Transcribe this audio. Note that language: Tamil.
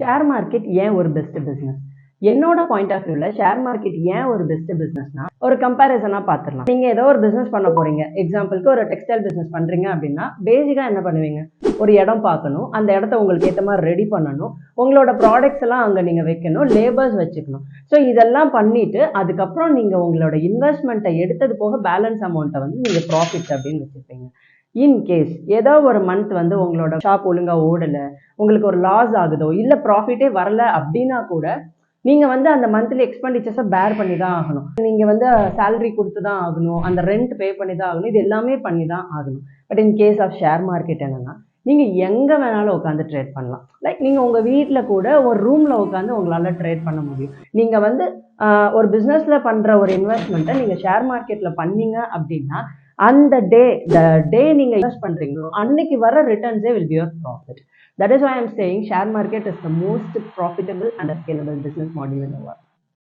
ஷேர் மார்க்கெட் ஏன் ஒரு பெஸ்ட் பிசினஸ்? என்னோட பாயிண்ட் ஆஃப் வியூல ஷேர் மார்க்கெட் ஏன் ஒரு பெஸ்ட் பிசினஸ்னா, ஒரு கம்பேரிசனா பாத்துடலாம். நீங்க ஏதோ ஒரு பிசினஸ் பண்ண போறீங்க, எக்ஸாம்பிளுக்கு ஒரு டெக்ஸ்டைல் பிசினஸ் பண்றீங்க அப்படின்னா பேசிக்கா என்ன பண்ணுவீங்க? ஒரு இடம் பார்க்கணும், அந்த இடத்த உங்களுக்கு ஏற்ற மாதிரி ரெடி பண்ணணும், உங்களோட ப்ராடக்ட்ஸ் எல்லாம் அங்க நீங்க வைக்கணும், லேபர்ஸ் வச்சுக்கணும். ஸோ இதெல்லாம் பண்ணிட்டு அதுக்கப்புறம் நீங்க உங்களோட இன்வெஸ்ட்மெண்ட்டை எடுத்தது போக பேலன்ஸ் அமௌண்ட்டை வந்து நீங்க ப்ராஃபிட் அப்படின்னு வச்சுருப்பீங்க. இன்கேஸ் ஏதோ ஒரு மந்த் வந்து உங்களோட ஷாப் ஒழுங்கா ஓடல, உங்களுக்கு ஒரு லாஸ் ஆகுதோ இல்ல ப்ராஃபிட்டே வரல அப்படின்னா கூட நீங்க வந்து அந்த மந்த்லி எக்ஸ்பெண்டிச்சர்ஸை பேர் பண்ணி தான் ஆகணும். நீங்க வந்து சேலரி கொடுத்து தான் ஆகணும், அந்த ரெண்ட் பே பண்ணி தான் ஆகணும், இது எல்லாமே பண்ணி தான் ஆகணும். But in case of share market என்னன்னா, நீங்க எங்க வேணாலும் உட்காந்து ட்ரேட் பண்ணலாம். லைக் நீங்க உங்க வீட்டுல கூட ஒரு ரூம்ல உட்காந்து உங்களால ட்ரேட் பண்ண முடியும். நீங்க வந்து ஒரு பிசினஸ்ல பண்ற ஒரு இன்வெஸ்ட்மெண்ட்டை நீங்க ஷேர் மார்க்கெட்ல பண்ணீங்க அப்படின்னா அந்த டே நீங்க இன்வெஸ்ட் பண்றீங்களோ அன்னைக்கு வர ரிட்டர்ன்ஸே will be your profit. That is why I'm saying share market is the most profitable and scalable business model in the world.